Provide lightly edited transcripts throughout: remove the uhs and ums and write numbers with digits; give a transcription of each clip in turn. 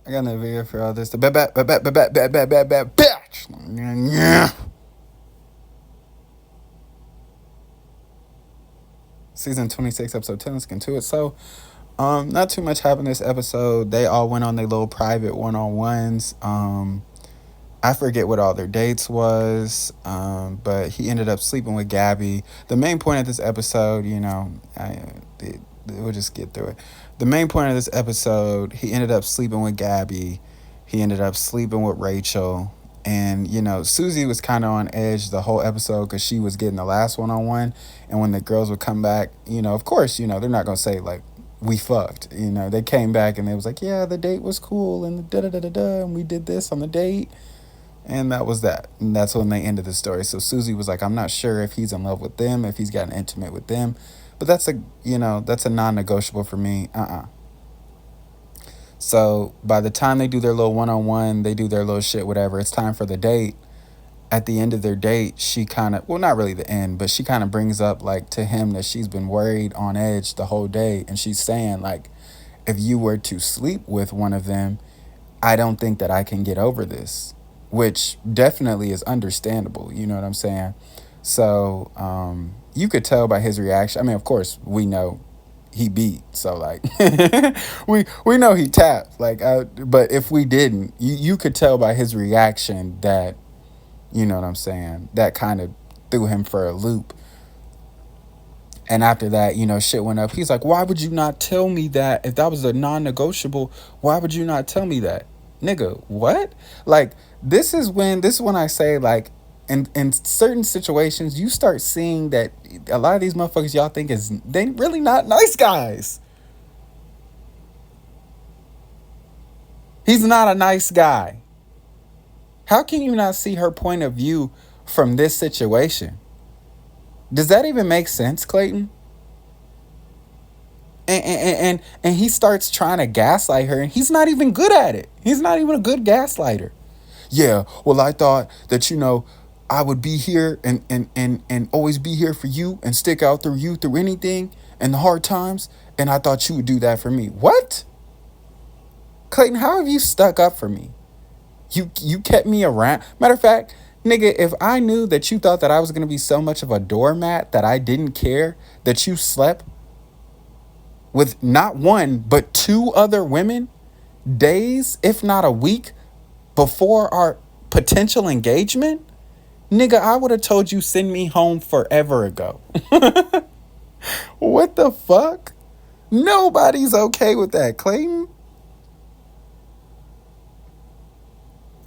I got no video for all this. The batch. Season 26, episode 10. Let's get into it. So, not too much happened this episode. They all went on their little private one-on-ones. I forget what all their dates was, but he ended up sleeping with Gabby. The main point of this episode, we'll just get through it. The main point of this episode, he ended up sleeping with Gabby. He ended up sleeping with Rachel. And, Susie was kind of on edge the whole episode because she was getting the last one-on-one. And when the girls would come back, of course, they're not going to say, like, we fucked. They came back and they was like, yeah, the date was cool and da-da-da-da-da, and we did this on the date. And that was that. And that's when they ended the story. So Susie was like, I'm not sure if he's in love with them, if he's gotten intimate with them. But that's a non-negotiable for me. So by the time they do their little one-on-one, they do their little shit, whatever, it's time for the date. At the end of their date, she kind of, well, not really the end, but she kind of brings up, like, to him that she's been worried on edge the whole day. And she's saying, like, if you were to sleep with one of them, I don't think that I can get over this, which definitely is understandable. You know what I'm saying? So you could tell by his reaction. I mean, of course, we know he beat. So, like, we know he tapped. Like, but if we didn't, you could tell by his reaction that, you know what I'm saying, that kind of threw him for a loop. And after that, shit went up. He's like, why would you not tell me that? If that was a non-negotiable, why would you not tell me that? Nigga, what? Like, this is when I say, like, in certain situations, you start seeing that a lot of these motherfuckers y'all think they really not nice guys. He's not a nice guy. How can you not see her point of view from this situation? Does that even make sense, Clayton? And he starts trying to gaslight her, and he's not even good at it. He's not even a good gaslighter. Yeah, well, I thought that, I would be here and always be here for you and stick out through you through anything and the hard times, and I thought you would do that for me. What? Clayton, how have you stuck up for me? You kept me around. Matter of fact, nigga, if I knew that you thought that I was going to be so much of a doormat that I didn't care that you slept with not one, but two other women days, if not a week, before our potential engagement, nigga, I would have told you send me home forever ago. What the fuck? Nobody's okay with that, Clayton.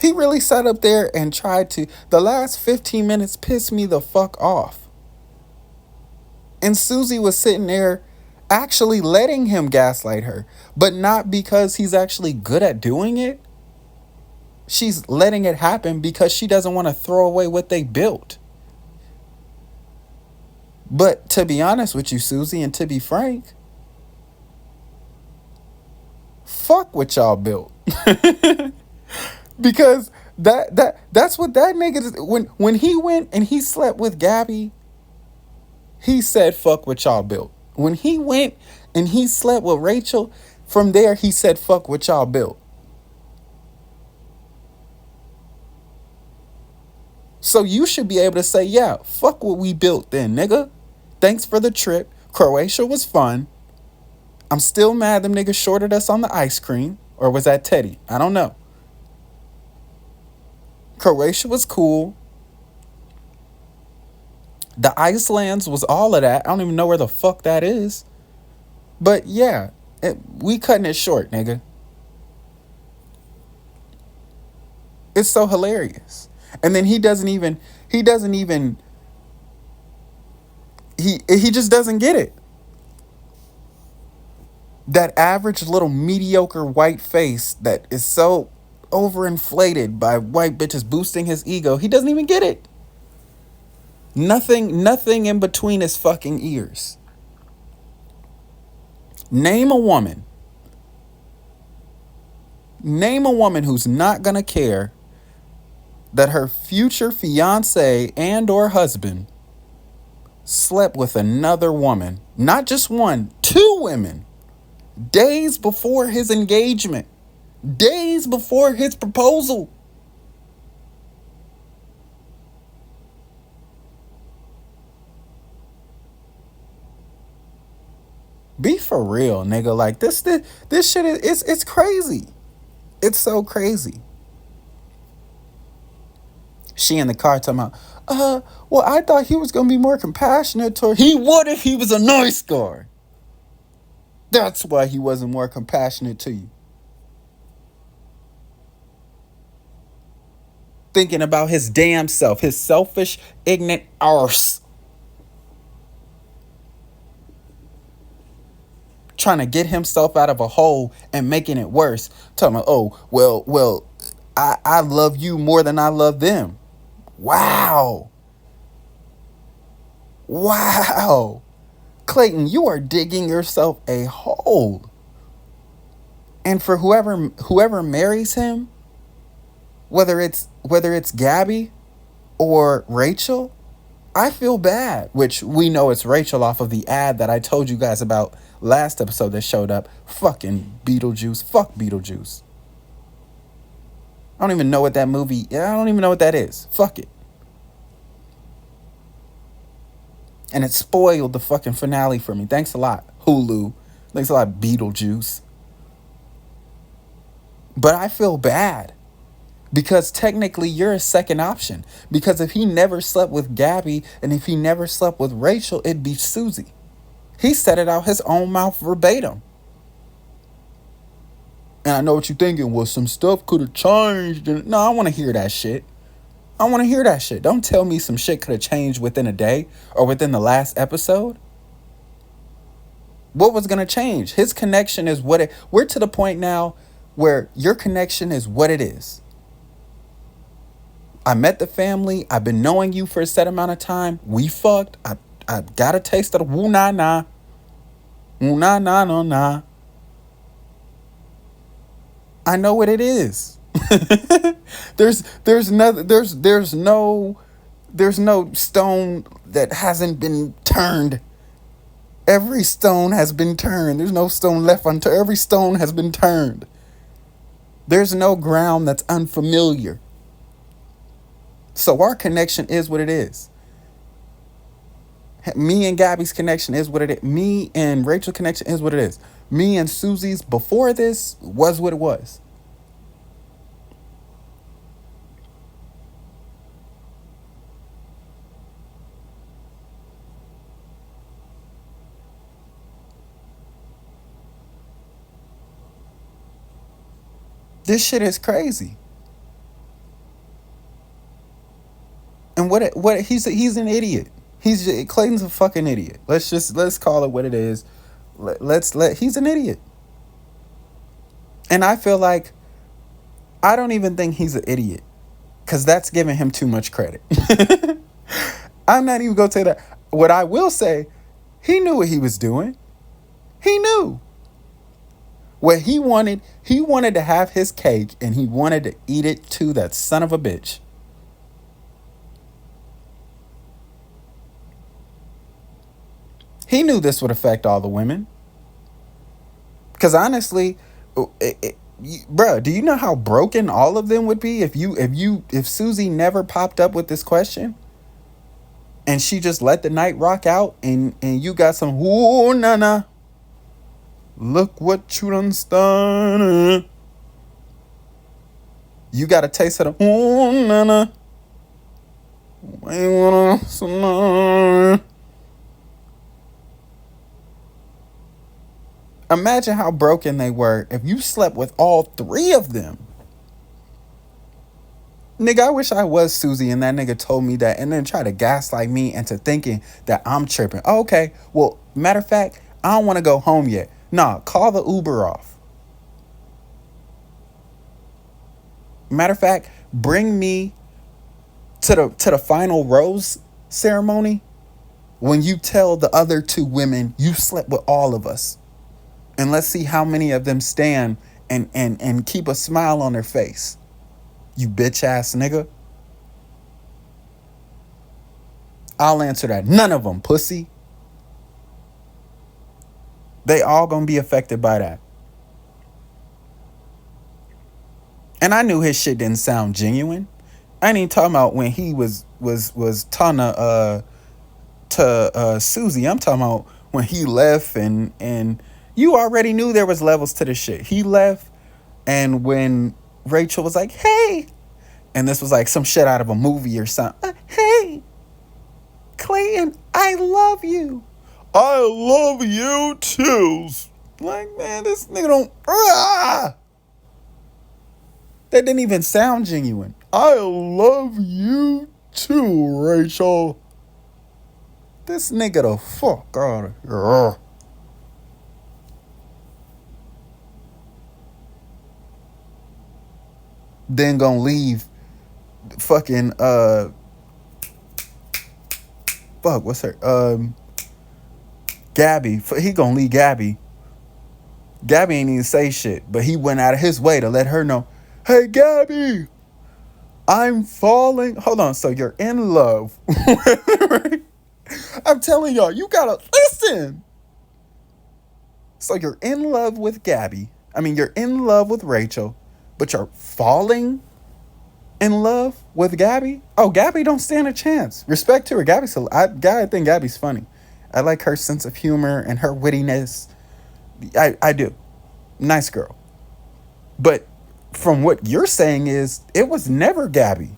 He really sat up there and tried to, the last 15 minutes pissed me the fuck off. And Susie was sitting there actually letting him gaslight her, but not because he's actually good at doing it. She's letting it happen because she doesn't want to throw away what they built. But to be honest with you, Susie, and to be frank, fuck what y'all built. Because that's what that nigga is. When he went and he slept with Gabby, he said fuck what y'all built. When he went and he slept with Rachel, from there he said fuck what y'all built. So you should be able to say, yeah, fuck what we built then, nigga. Thanks for the trip. Croatia was fun. I'm still mad them niggas shorted us on the ice cream. Or was that Teddy? I don't know. Croatia was cool. The Icelands was all of that. I don't even know where the fuck that is. But yeah, we cutting it short, nigga. It's so hilarious. And then he just doesn't get it. That average little mediocre white face that is so overinflated by white bitches boosting his ego, he doesn't even get it. Nothing in between his fucking ears. Name a woman who's not gonna care that her future fiance and or husband slept with another woman, not just one, two women, days before his engagement. Days before his proposal. Be for real, nigga. Like this shit is it's crazy. It's so crazy. She in the car talking about, well, I thought he was gonna be more compassionate toward. He would if he was a nice guy. That's why he wasn't more compassionate to you. Thinking about his damn self, his selfish, ignorant arse. Trying to get himself out of a hole and making it worse. Talking about, oh, well, I love you more than I love them. Wow. Wow. Clayton, you are digging yourself a hole. And for whoever marries him, whether it's Gabby or Rachel, I feel bad. Which we know it's Rachel off of the ad that I told you guys about last episode that showed up. Fucking Beetlejuice. Fuck Beetlejuice. I don't even know what that movie. I don't even know what that is. Fuck it. And it spoiled the fucking finale for me. Thanks a lot, Hulu. Thanks a lot, Beetlejuice. But I feel bad. Because technically you're a second option. Because if he never slept with Gabby and if he never slept with Rachel, it'd be Susie. He said it out his own mouth verbatim. And I know what you're thinking. Well, some stuff could have changed. No, I want to hear that shit. I want to hear that shit. Don't tell me some shit could have changed within a day or within the last episode. What was going to change? His connection is what it... We're to the point now where your connection is what it is. I met the family. I've been knowing you for a set amount of time. We fucked. I got a taste of the woo na na. Woo na na no na. I know what it is. there's no stone that hasn't been turned. Every stone has been turned. There's no stone left unturned. Every stone has been turned. There's no ground that's unfamiliar. So our connection is what it is. Me and Gabby's connection is what it is. Me and Rachel's connection is what it is. Me and Susie's before this was what it was. This shit is crazy. And what he's an idiot. Clayton's a fucking idiot. Let's call it what it is. He's an idiot. And I feel like I don't even think he's an idiot because that's giving him too much credit. I'm not even going to say that. What I will say, he knew what he was doing. He knew. What he wanted to have his cake and he wanted to eat it too, that son of a bitch. He knew this would affect all the women. Because honestly, bro, do you know how broken all of them would be if Susie never popped up with this question? And she just let the night rock out and you got some ooh na. Look what you done started. You got a taste of the ooh na. Imagine how broken they were if you slept with all three of them. Nigga, I wish I was Susie and that nigga told me that and then try to gaslight me into thinking that I'm tripping. Oh, okay, well, matter of fact, I don't want to go home yet. Nah, call the Uber off. Matter of fact, bring me to the final rose ceremony when you tell the other two women you slept with all of us. And let's see how many of them stand and keep a smile on their face. You bitch ass nigga. I'll answer that. None of them, pussy. They all gonna be affected by that. And I knew his shit didn't sound genuine. I ain't even talking about when he was talking to Susie. I'm talking about when he left, and you already knew there was levels to this shit. He left, and when Rachel was like, "Hey," and this was like some shit out of a movie or something. Hey, Clayton, I love you. I love you too. Like, man, this nigga don't. That didn't even sound genuine. I love you too, Rachel. This nigga the fuck out of here. Then gonna leave fucking fuck, what's her Gabby. He gonna leave Gabby. Gabby ain't even say shit, but he went out of his way to let her know, hey Gabby, I'm falling. Hold on, so you're in love. I'm telling y'all, you gotta listen. So you're in love with Gabby. I mean, you're in love with Rachel, but you're falling in love with Gabby? Oh, Gabby don't stand a chance. Respect to her. I think Gabby's funny. I like her sense of humor and her wittiness. I do. Nice girl. But from what you're saying is, it was never Gabby.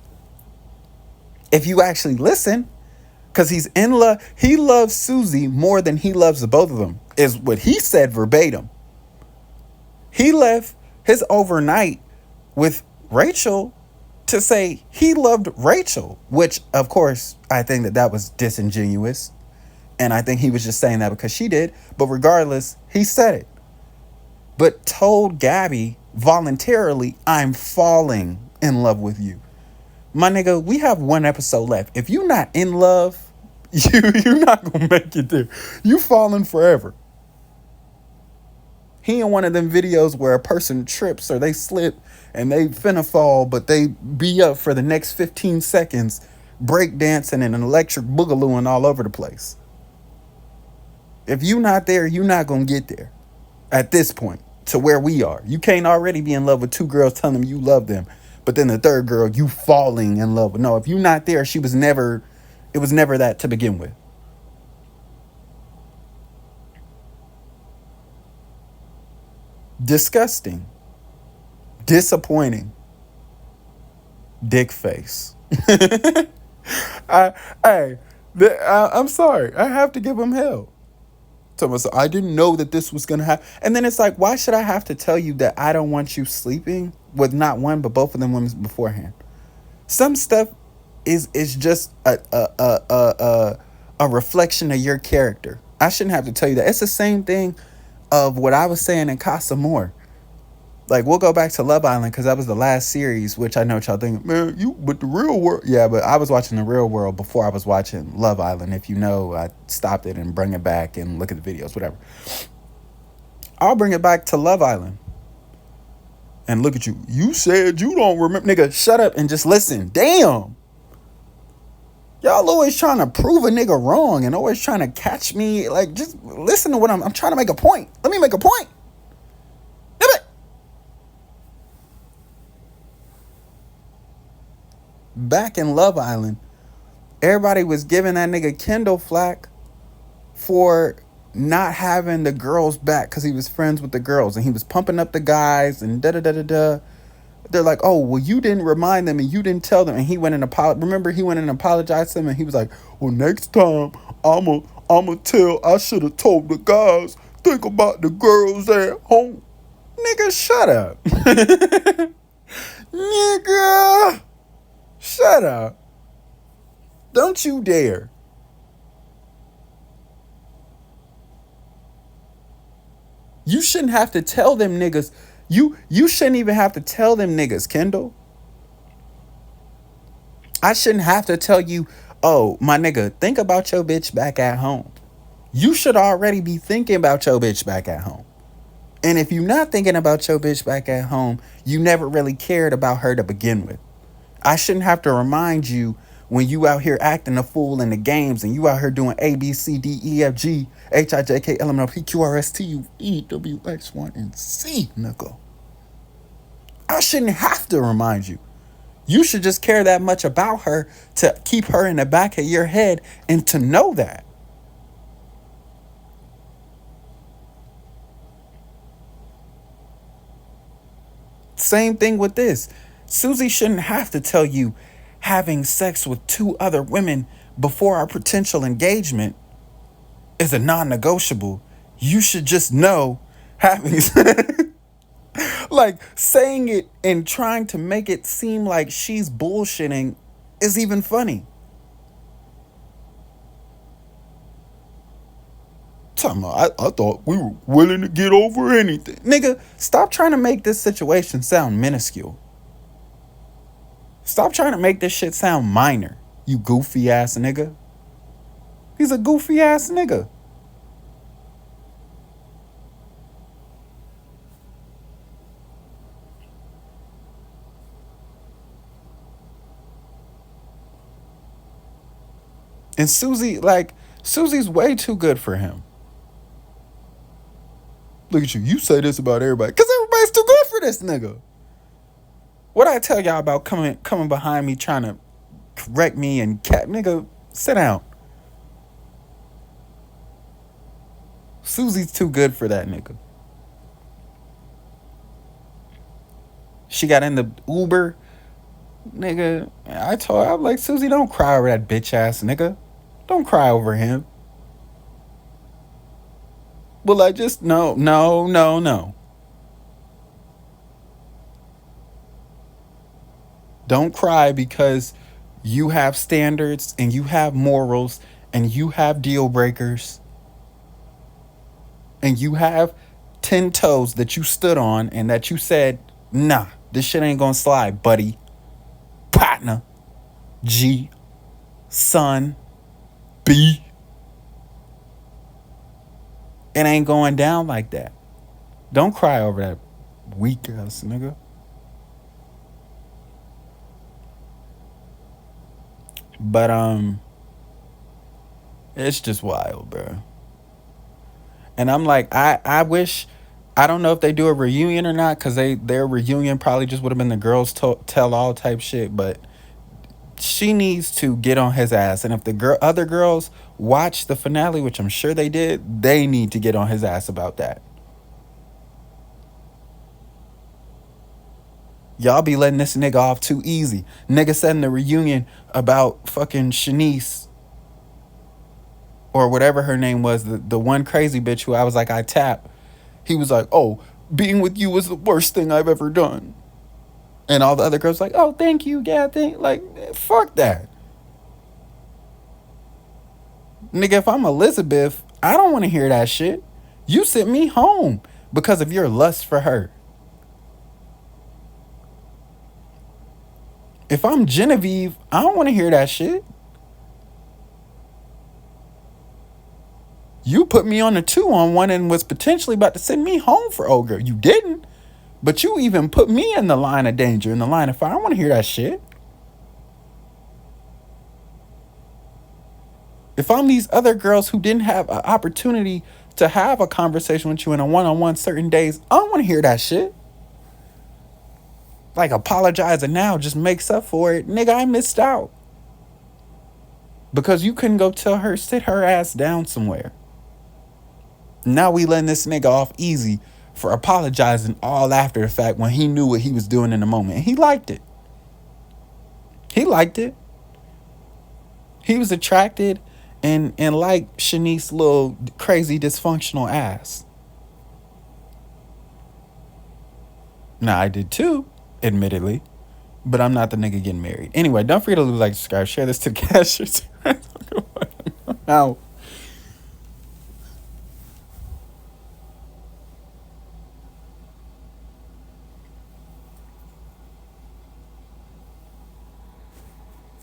If you actually listen, because he's in love. He loves Susie more than he loves the both of them, is what he said verbatim. He left his overnight with Rachel to say he loved Rachel, which, of course, I think that was disingenuous. And I think he was just saying that because she did. But regardless, he said it. But told Gabby voluntarily, I'm falling in love with you. My nigga, we have one episode left. If you're not in love, you're not going to make it there. You falling forever. He in one of them videos where a person trips or they slip and they finna fall, but they be up for the next 15 seconds, break dancing and an electric boogalooing all over the place. If you not there, you not going to get there at this point to where we are. You can't already be in love with two girls telling them you love them, but then the third girl, you falling in love with. No, if you not there, it was never that to begin with. Disgusting. Disappointing. Dick face. I'm sorry. I have to give him hell. So I didn't know that this was gonna happen. And then it's like, why should I have to tell you that I don't want you sleeping with not one but both of them women beforehand? Some stuff is just a reflection of your character. I shouldn't have to tell you that. It's the same thing of what I was saying in Casa More. Like, we'll go back to Love Island because that was the last series, which I know what y'all think, man, but the real world. Yeah, but I was watching the real world before I was watching Love Island. If you know, I stopped it and bring it back and look at the videos, whatever. I'll bring it back to Love Island. And look at you. You said you don't remember. Nigga, shut up and just listen. Damn. Y'all always trying to prove a nigga wrong and always trying to catch me. Like, just listen to what I'm trying to make a point. Let me make a point. Back in Love Island, everybody was giving that nigga Kendall flack for not having the girls back because he was friends with the girls and he was pumping up the guys and da da da da da. They're like, oh, well, you didn't remind them and you didn't tell them. And he went and remember he went and apologized to them and he was like, well, next time I'ma tell. I should have told the guys. Think about the girls at home. Nigga, shut up. Nigga, shut up. Don't you dare. You shouldn't have to tell them niggas. You shouldn't even have to tell them niggas, Kendall. I shouldn't have to tell you, oh, my nigga, think about your bitch back at home. You should already be thinking about your bitch back at home. And if you're not thinking about your bitch back at home, you never really cared about her to begin with. I shouldn't have to remind you when you out here acting a fool in the games and you out here doing A, B, C, D, E, F, G, H, I, J, K, L, M, N, O, P, Q, R, S, T, U, V, W, X, Y, and Z, nigga. I shouldn't have to remind you. You should just care that much about her to keep her in the back of your head and to know that. Same thing with this. Susie shouldn't have to tell you having sex with two other women before our potential engagement is a non negotiable. You should just know having like saying it and trying to make it seem like she's bullshitting is even funny. Talking about, I thought we were willing to get over anything. Nigga, stop trying to make this situation sound minuscule. Stop trying to make this shit sound minor, you goofy ass nigga. He's a goofy ass nigga. And Susie's way too good for him. Look at you. You say this about everybody. Because everybody's too good for this nigga. What I tell y'all about coming behind me trying to correct me and cat nigga, sit down. Susie's too good for that nigga. She got in the Uber. Nigga, I told her, I'm like, Susie, don't cry over that bitch ass nigga. Don't cry over him. Well, I just, no, no, no, no. Don't cry because you have standards and you have morals and you have deal breakers and you have 10 toes that you stood on and that you said, nah, this shit ain't gonna slide, buddy. Partner. G. Son. B. It ain't going down like that. Don't cry over that weak ass nigga. But it's just wild, bro. And I'm like, I wish, I don't know if they do a reunion or not, because their reunion probably just would have been the girls tell all type shit. But she needs to get on his ass, and if the other girls watch the finale, which I'm sure they did, they need to get on his ass about that. Y'all be letting this nigga off too easy. Nigga said in the reunion about fucking Shanice or whatever her name was, the one crazy bitch who I was like, I tap. He was like, oh, being with you was the worst thing I've ever done. And all the other girls like, oh, thank you, yeah, like, fuck that. Nigga, if I'm Elizabeth, I don't want to hear that shit. You sent me home because of your lust for her. If I'm Genevieve, I don't want to hear that shit. You put me on a 2-on-1 and was potentially about to send me home for old girl. You didn't. But you even put me in the line of danger, in the line of fire. I don't want to hear that shit. If I'm these other girls who didn't have an opportunity to have a conversation with you in a one-on-one certain days, I don't want to hear that shit. Like apologizing now just makes up for it. Nigga, I missed out. Because you couldn't go tell her, sit her ass down somewhere. Now we letting this nigga off easy for apologizing all after the fact when he knew what he was doing in the moment. And he liked it. He liked it. He was attracted and liked Shanice's little crazy dysfunctional ass. Now I did too, admittedly. But I'm not the nigga getting married. Anyway, don't forget to like, subscribe, share this to the cashers. Out.